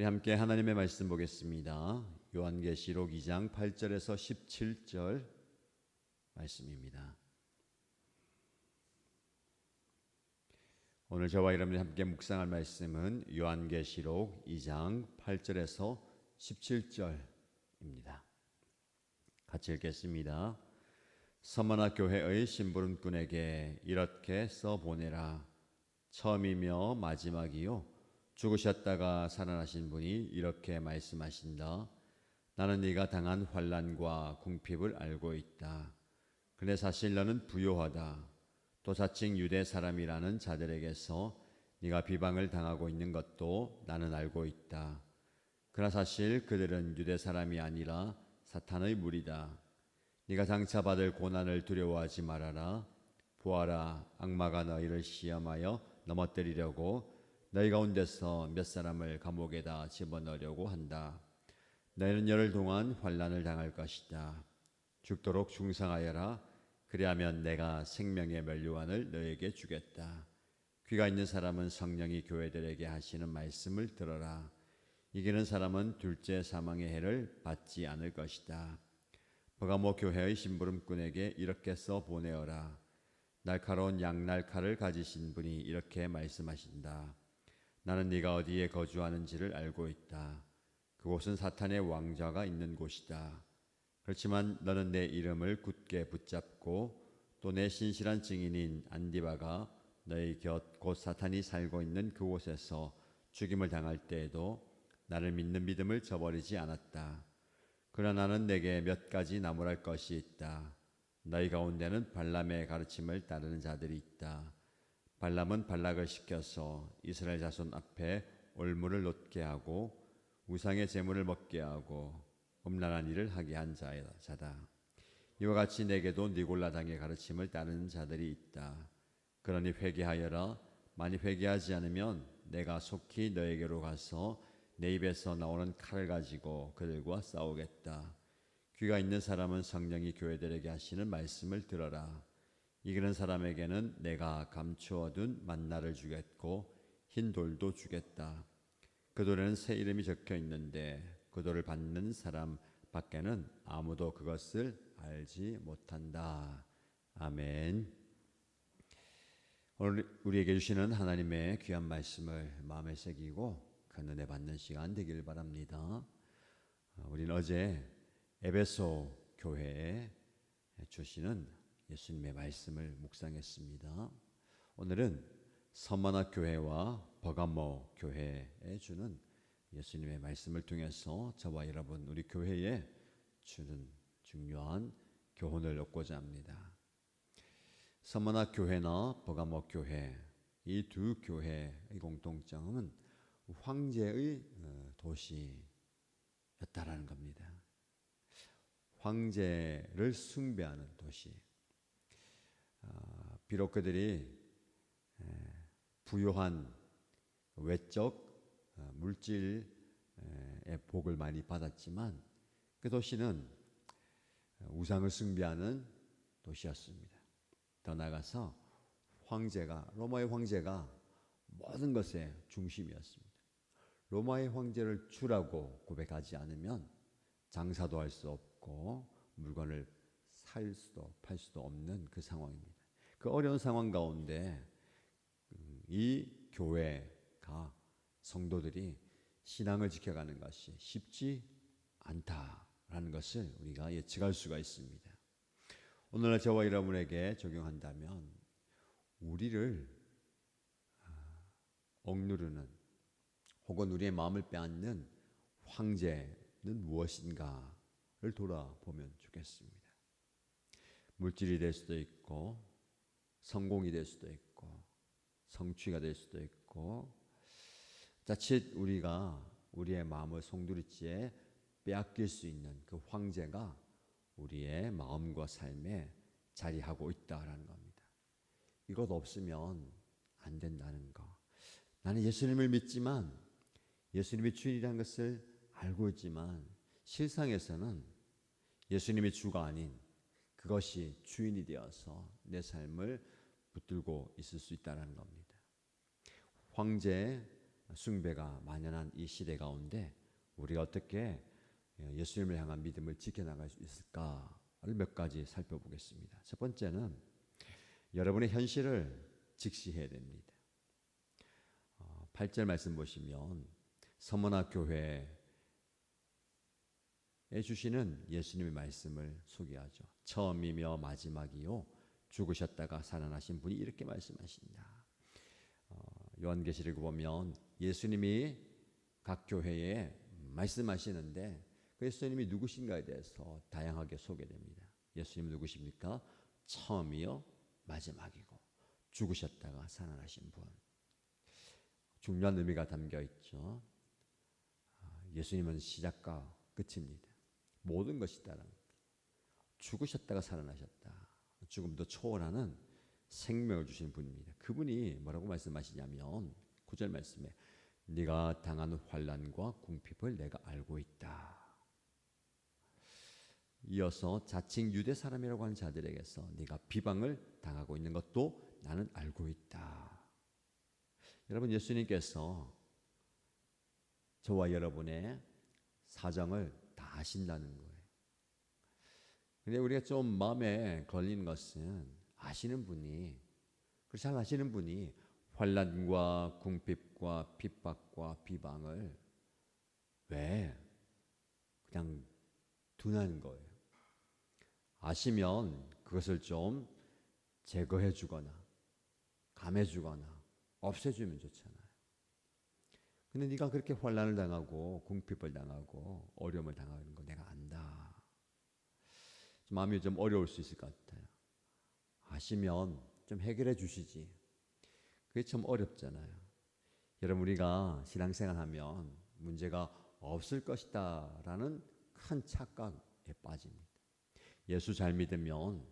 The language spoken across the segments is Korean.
우리 함께 하나님의 말씀 보겠습니다. 요한계시록 2장 8절에서 17절 말씀입니다. 오늘 저와 여러분이 함께 묵상할 말씀은 요한계시록 2장 8절에서 17절입니다. 같이 읽겠습니다. 서머나 교회의 심부름꾼에게 이렇게 써보내라. 처음이며 마지막이요 죽으셨다가 살아나신 분이 이렇게 말씀하신다. 나는 네가 당한 환난과 궁핍을 알고 있다. 그런데 사실 너는 부요하다. 또 자칭 유대 사람이라는 자들에게서 네가 비방을 당하고 있는 것도 나는 알고 있다. 그러나 사실 그들은 유대 사람이 아니라 사탄의 무리다. 네가 장차 받을 고난을 두려워하지 말아라. 보아라, 악마가 너희를 시험하여 넘어뜨리려고 너희 가운데서 몇 사람을 감옥에다 집어넣으려고 한다. 너희는 열흘 동안 환난을 당할 것이다. 죽도록 충성하여라. 그리하면 내가 생명의 면류관을 너희에게 주겠다. 귀가 있는 사람은 성령이 교회들에게 하시는 말씀을 들어라. 이기는 사람은 둘째 사망의 해를 받지 않을 것이다. 버가모 교회의 심부름꾼에게 이렇게 써 보내어라. 날카로운 양날칼을 가지신 분이 이렇게 말씀하신다. 나는 네가 어디에 거주하는지를 알고 있다. 그곳은 사탄의 왕좌가 있는 곳이다. 그렇지만 너는 내 이름을 굳게 붙잡고 또 내 신실한 증인인 안디바가 너희 곁 곧 사탄이 살고 있는 그곳에서 죽임을 당할 때에도 나를 믿는 믿음을 저버리지 않았다. 그러나 나는 내게 몇 가지 나무랄 것이 있다. 너희 가운데는 발람의 가르침을 따르는 자들이 있다. 발람은 발락을 시켜서 이스라엘 자손 앞에 올무를 놓게 하고 우상의 제물을 먹게 하고 음란한 일을 하게 한 자다. 이와 같이 내게도 니골라당의 가르침을 따르는 자들이 있다. 그러니 회개하여라. 만일 회개하지 않으면 내가 속히 너에게로 가서 내 입에서 나오는 칼을 가지고 그들과 싸우겠다. 귀가 있는 사람은 성령이 교회들에게 하시는 말씀을 들어라. 이기는 사람에게는 내가 감추어둔 만나를 주겠고 흰 돌도 주겠다. 그 돌에는 새 이름이 적혀 있는데 그 돌을 받는 사람 밖에는 아무도 그것을 알지 못한다. 아멘. 오늘 우리에게 주시는 하나님의 귀한 말씀을 마음에 새기고 그 은혜 받는 시간 되길 바랍니다. 우리는 어제 에베소 교회에 주시는 예수님의 말씀을 묵상했습니다. 오늘은 서머나 교회와 버가모 교회에 주는 예수님의 말씀을 통해서 저와 여러분 우리 교회에 주는 중요한 교훈을 얻고자 합니다. 서머나 교회나 버가모 교회 이 두 교회의 공통점은 황제의 도시였다라는 겁니다. 황제를 숭배하는 도시. 비록 그들이 부요한 외적 물질의 복을 많이 받았지만 그 도시는 우상을 숭배하는 도시였습니다. 더 나아가서 로마의 황제가 모든 것의 중심이었습니다. 로마의 황제를 주라고 고백하지 않으면 장사도 할 수 없고 물건을 살 수도 팔 수도 없는 그 상황입니다. 그 어려운 상황 가운데 이 교회가 성도들이 신앙을 지켜가는 것이 쉽지 않다라는 것을 우리가 예측할 수가 있습니다. 오늘날 저와 여러분에게 적용한다면 우리를 억누르는 혹은 우리의 마음을 빼앗는 황제는 무엇인가를 돌아보면 좋겠습니다. 물질이 될 수도 있고 성공이 될 수도 있고 성취가 될 수도 있고 자칫 우리가 우리의 마음을 송두리째 빼앗길 수 있는 그 황제가 우리의 마음과 삶에 자리하고 있다라는 겁니다. 이것 없으면 안 된다는 거. 나는 예수님을 믿지만 예수님이 주인이라는 것을 알고 있지만 실상에서는 예수님이 주가 아닌 그것이 주인이 되어서 내 삶을 붙들고 있을 수 있다는 겁니다. 황제 숭배가 만연한 이 시대 가운데 우리가 어떻게 예수님을 향한 믿음을 지켜나갈 수 있을까를 몇 가지 살펴보겠습니다. 첫 번째는 여러분의 현실을 직시해야 됩니다. 8절 말씀 보시면 서머나 교회에 주시는 예수님의 말씀을 소개하죠. 처음이며 마지막이요 죽으셨다가 살아나신 분이 이렇게 말씀하신다. 요한계시록 보면 예수님이 각 교회에 말씀하시는데 그 예수님이 누구신가에 대해서 다양하게 소개됩니다. 예수님은 누구십니까? 처음이요 마지막이고 죽으셨다가 살아나신 분. 중요한 의미가 담겨 있죠. 예수님은 시작과 끝입니다. 모든 것이 따라 죽으셨다가 살아나셨다. 죽음도 초월하는 생명을 주신 분입니다. 그분이 뭐라고 말씀하시냐면 9절 말씀에 네가 당하는 환난과 궁핍을 내가 알고 있다. 이어서 자칭 유대 사람이라고 하는 자들에게서 네가 비방을 당하고 있는 것도 나는 알고 있다. 여러분, 예수님께서 저와 여러분의 사정을 다 아신다는 거예요. 근데 우리가 좀 마음에 걸리는 것은 아시는 분이, 잘 아시는 분이 환난과 궁핍과 핍박과 비방을 왜 그냥 두는 거예요. 아시면 그것을 좀 제거해 주거나 감해 주거나 없애주면 좋잖아요. 근데 네가 그렇게 환난을 당하고 궁핍을 당하고 어려움을 당하는 거 내가 안다. 마음이 좀 어려울 수 있을 것 같아요. 아시면 좀 해결해 주시지. 그게 참 어렵잖아요. 여러분, 우리가 신앙생활하면 문제가 없을 것이다 라는 큰 착각에 빠집니다. 예수 잘 믿으면,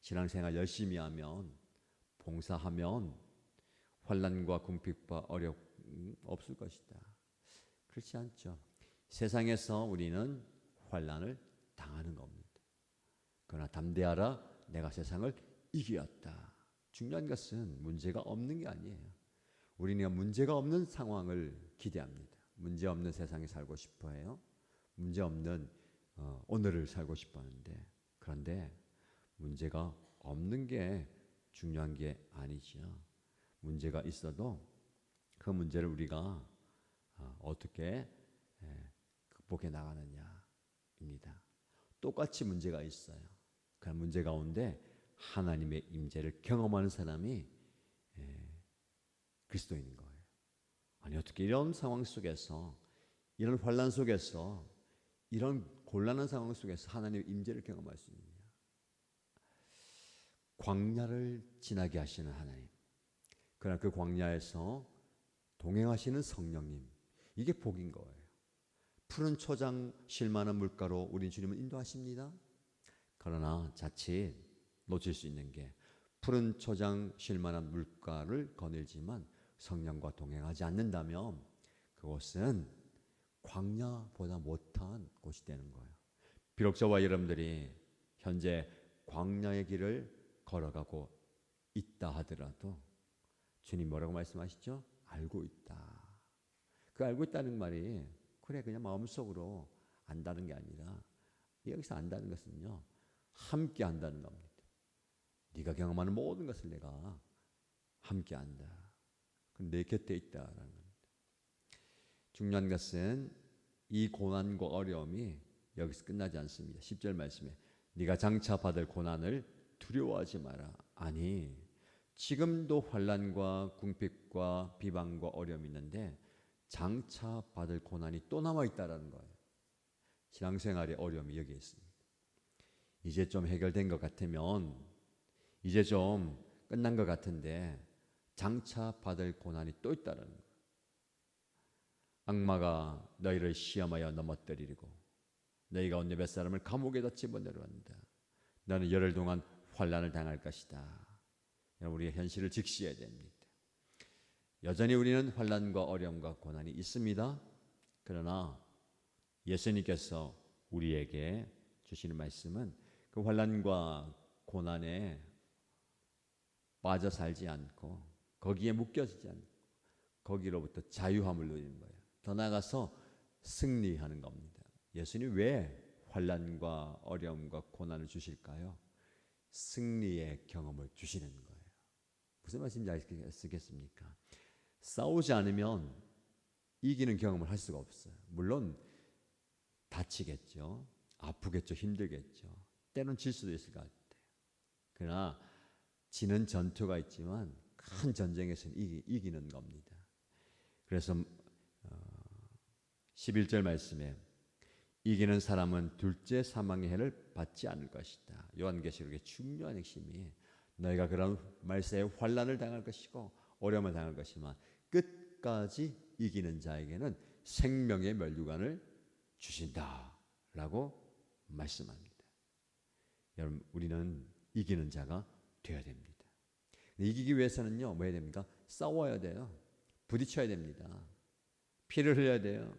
신앙생활 열심히 하면, 봉사하면 환난과 궁핍과 어려움 없을 것이다. 그렇지 않죠. 세상에서 우리는 환난을 당하는 겁니다. 그러나 담대하라, 내가 세상을 이기었다. 중요한 것은 문제가 없는 게 아니에요. 우리는 문제가 없는 상황을 기대합니다. 문제 없는 세상에 살고 싶어 해요. 문제 없는 오늘을 살고 싶어 하는데, 그런데 문제가 없는 게 중요한 게 아니죠. 문제가 있어도 그 문제를 우리가 어떻게 극복해 나가느냐입니다. 똑같이 문제가 있어요. 그 문제 가운데 하나님의 임재를 경험하는 사람이 그리스도인인 거예요. 아니, 어떻게 이런 상황 속에서, 이런 환난 속에서, 이런 곤란한 상황 속에서 하나님의 임재를 경험할 수 있느냐. 광야를 지나게 하시는 하나님, 그러나 그 광야에서 동행하시는 성령님, 이게 복인 거예요. 푸른 초장 쉴만한 물가로 우리 주님은 인도하십니다. 그러나 자칫 놓칠 수 있는 게 푸른 초장 쉴만한 물가를 거닐지만 성령과 동행하지 않는다면 그곳은 광야보다 못한 곳이 되는 거예요. 비록 저와 여러분들이 현재 광야의 길을 걸어가고 있다 하더라도 주님 뭐라고 말씀하시죠? 알고 있다. 그 알고 있다는 말이 그래 그냥 마음속으로 안다는 게 아니라, 여기서 안다는 것은요, 함께 안다는 겁니다. 네가 경험하는 모든 것을 내가 함께 안다. 내 곁에 있다라는 겁니다. 중요한 것은 이 고난과 어려움이 여기서 끝나지 않습니다. 10절 말씀에 네가 장차 받을 고난을 두려워하지 마라. 아니, 지금도 환난과 궁핍과 비방과 어려움이 있는데 장차 받을 고난이 또 남아있다라는 거예요. 신앙생활의 어려움이 여기에 있습니다. 이제 좀 해결된 것 같으면, 이제 좀 끝난 것 같은데 장차 받을 고난이 또 있다라는 거예요. 악마가 너희를 시험하여 넘어뜨리고 너희가 온 몇 사람을 감옥에다 집어넣는다. 너는 열흘 동안 환난을 당할 것이다. 우리의 현실을 직시해야 됩니다. 여전히 우리는 환난과 어려움과 고난이 있습니다. 그러나 예수님께서 우리에게 주시는 말씀은 그 환난과 고난에 빠져 살지 않고 거기에 묶여지지 않고 거기로부터 자유함을 누리는 거예요. 더 나아가서 승리하는 겁니다. 예수님 왜 환난과 어려움과 고난을 주실까요? 승리의 경험을 주시는 거예요. 무슨 말씀인지 아시겠습니까? 싸우지 않으면 이기는 경험을 할 수가 없어요. 물론 다치겠죠. 아프겠죠. 힘들겠죠. 때는 질 수도 있을 것 같아요. 그러나 지는 전투가 있지만 큰 전쟁에서는 이기는 겁니다. 그래서 11절 말씀에 이기는 사람은 둘째 사망의 해를 받지 않을 것이다. 요한계시록의 중요한 핵심이 너희가 그런 말세에 환난을 당할 것이고 어려움을 당할 것이지만 끝까지 이기는 자에게는 생명의 면류관을 주신다라고 말씀합니다. 여러분 우리는 이기는 자가 되어야 됩니다. 이기기 위해서는요 뭐 해야 됩니까? 싸워야 돼요. 부딪혀야 됩니다. 피를 흘려야 돼요.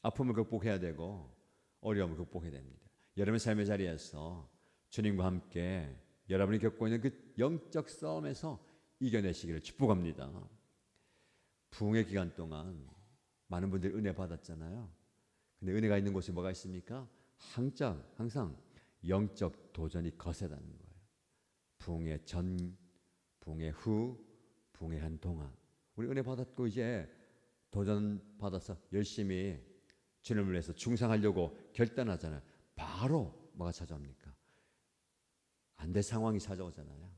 아픔을 극복해야 되고 어려움을 극복해야 됩니다. 여러분의 삶의 자리에서 주님과 함께 여러분이 겪고 있는 그 영적 싸움에서 이겨내시기를 축복합니다. 부흥의 기간 동안 많은 분들이 은혜 받았잖아요. 근데 은혜가 있는 곳에 뭐가 있습니까? 항상 영적 도전이 거세다는 거예요. 부흥의 전, 부흥의 후, 부흥의 한 동안 우리 은혜 받았고 이제 도전 받아서 열심히 주님을 위해서 충성하려고 결단하잖아요. 바로 뭐가 찾아옵니까? 안 될 상황이 찾아오잖아요.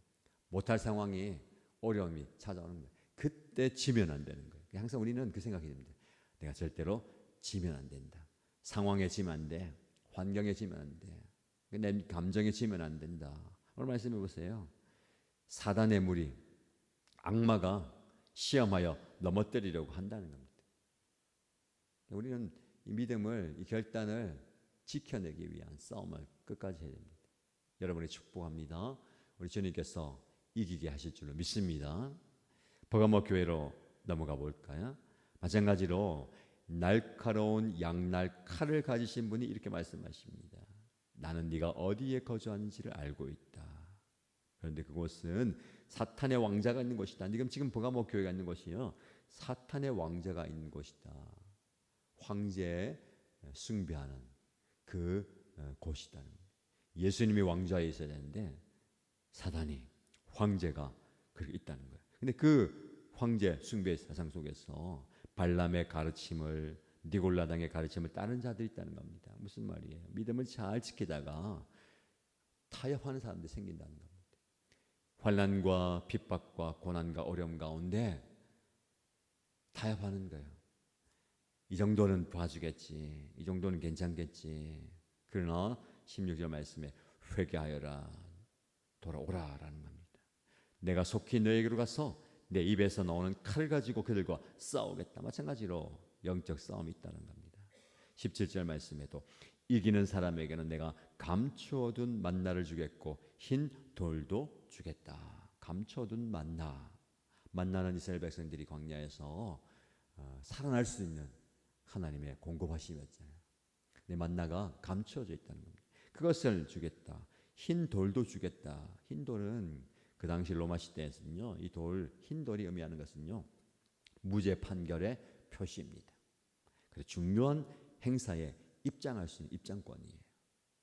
못할 상황이 어려움이 찾아오는 거예요. 그때 지면 안 되는 거예요. 항상 우리는 그 생각이 듭니다. 내가 절대로 지면 안 된다. 상황에 지면 안 돼. 환경에 지면 안 돼. 내 감정에 지면 안 된다. 오늘 말씀해 보세요. 사단의 무리, 악마가 시험하여 넘어뜨리려고 한다는 겁니다. 우리는 이 믿음을, 이 결단을 지켜내기 위한 싸움을 끝까지 해야 됩니다. 여러분이 축복합니다. 우리 주님께서 이기게 하실 줄로 믿습니다. 버가모 교회로 넘어가 볼까요? 마찬가지로 날카로운 양날 칼을 가지신 분이 이렇게 말씀하십니다. 나는 네가 어디에 거주하는지를 알고 있다. 그런데 그곳은 사탄의 왕자가 있는 곳이다. 지금 버가모 교회가 있는 곳이요, 사탄의 왕자가 있는 곳이다. 황제에 숭배하는 그 곳이다. 예수님이 왕좌에 있어야 되는데 사단이, 황제가 그렇게 있다는 거예요. 근데 그 황제 숭배 사상 속에서 발람의 가르침을, 니골라당의 가르침을 따른 자들이 있다는 겁니다. 무슨 말이에요? 믿음을 잘 지키다가 타협하는 사람들이 생긴다는 겁니다. 환난과 핍박과 고난과 어려움 가운데 타협하는 거예요. 이 정도는 봐주겠지, 이 정도는 괜찮겠지. 그러나 16절 말씀에 회개하여라, 돌아오라라는 겁니다. 내가 속히 너에게로 가서 내 입에서 나오는 칼을 가지고 그들과 싸우겠다. 마찬가지로 영적 싸움이 있다는 겁니다. 17절 말씀에도 이기는 사람에게는 내가 감추어둔 만나를 주겠고 흰 돌도 주겠다. 감추어둔 만나는 이스라엘 백성들이 광야에서 살아날 수 있는 하나님의 공급하심이었잖아요. 내 만나가 감추어져 있다는 겁니다. 그것을 주겠다. 흰 돌도 주겠다. 흰 돌은 그 당시 로마 시대에서는요, 이 흰 돌이 의미하는 것은요, 무죄 판결의 표시입니다. 그래서 중요한 행사에 입장할 수 있는 입장권이에요.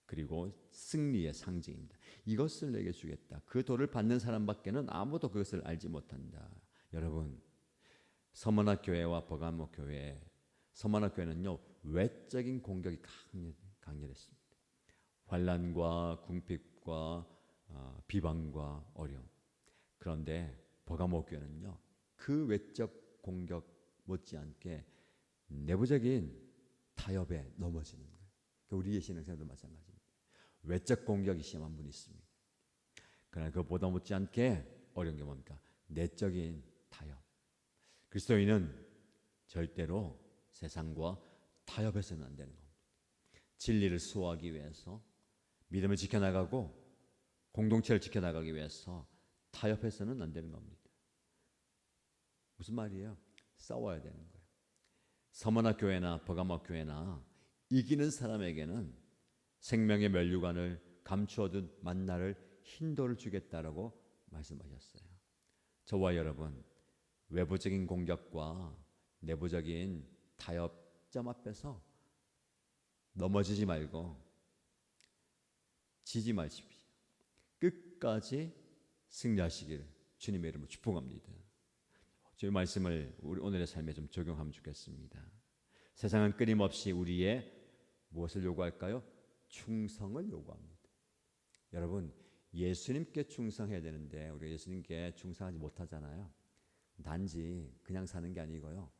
그리고 승리의 상징입니다. 이것을 내게 주겠다. 그 돌을 받는 사람밖에는 아무도 그것을 알지 못한다. 여러분, 서머나 교회와 버가모 교회, 서머나 교회는요, 외적인 공격이 강렬했습니다. 환난과 궁핍과 비방과 어려움. 그런데 버가모 교회는요, 그 외적 공격 못지않게 내부적인 타협에 넘어지는 거예요. 우리의 신앙생활도 마찬가지입니다. 외적 공격이 심한 분이 있습니다. 그러나 그보다 못지않게 어려운 게 뭡니까? 내적인 타협. 그리스도인은 절대로 세상과 타협해서는 안 되는 겁니다. 진리를 수호하기 위해서, 믿음을 지켜나가고 공동체를 지켜나가기 위해서 타협해서는 안 되는 겁니다. 무슨 말이에요? 싸워야 되는 거예요. 서머나 교회나 버가모 교회나 이기는 사람에게는 생명의 면류관을 감추어둔 만나를 흰 돌을 주겠다라고 말씀하셨어요. 저와 여러분, 외부적인 공격과 내부적인 타협점 앞에서 넘어지지 말고 지지 마십시오. 끝까지 승리하시기를 주님의 이름으로 축복합니다. 주의 말씀을 우리 오늘의 삶에 좀 적용하면 좋겠습니다. 세상은 끊임없이 우리의 무엇을 요구할까요? 충성을 요구합니다. 여러분, 예수님께 충성해야 되는데 우리가 예수님께 충성하지 못하잖아요. 단지 그냥 사는 게 아니고요.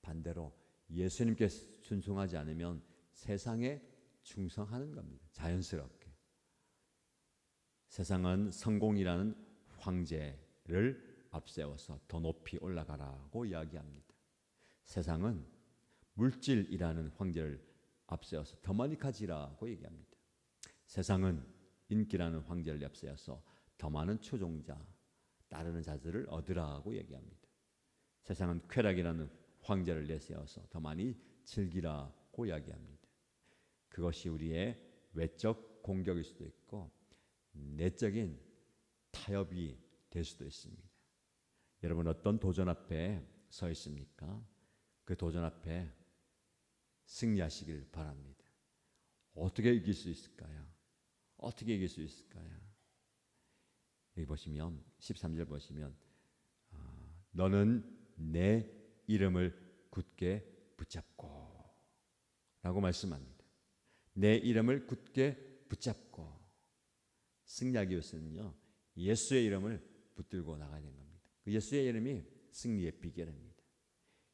반대로 예수님께 순종하지 않으면 세상에 충성하는 겁니다. 자연스럽게. 세상은 성공이라는 황제를 앞세워서 더 높이 올라가라고 이야기합니다. 세상은 물질이라는 황제를 앞세워서 더 많이 가지라고 얘기합니다. 세상은 인기라는 황제를 앞세워서 더 많은 추종자, 따르는 자들을 얻으라고 얘기합니다. 세상은 쾌락이라는 황제를 내세워서 더 많이 즐기라고 이야기합니다. 그것이 우리의 외적 공격일 수도 있고 내적인 타협이 될 수도 있습니다. 여러분, 어떤 도전 앞에 서 있습니까? 그 도전 앞에 승리하시길 바랍니다. 어떻게 이길 수 있을까요? 어떻게 이길 수 있을까요? 여기 보시면 13절 보시면 너는 내 이름을 굳게 붙잡고 라고 말씀합니다. 내 이름을 굳게 붙잡고. 승리하기 위해서는요, 예수의 이름을 붙들고 나가야 되는 겁니다. 그 예수의 이름이 승리의 비결입니다.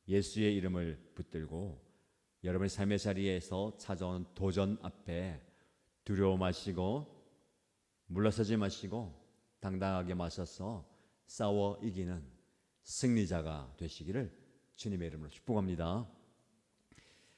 예수의 이름을 붙들고 여러분의 삶의 자리에서 찾아오는 도전 앞에 두려워 마시고 물러서지 마시고 당당하게 맞서서 싸워 이기는 승리자가 되시기를 주님의 이름으로 축복합니다.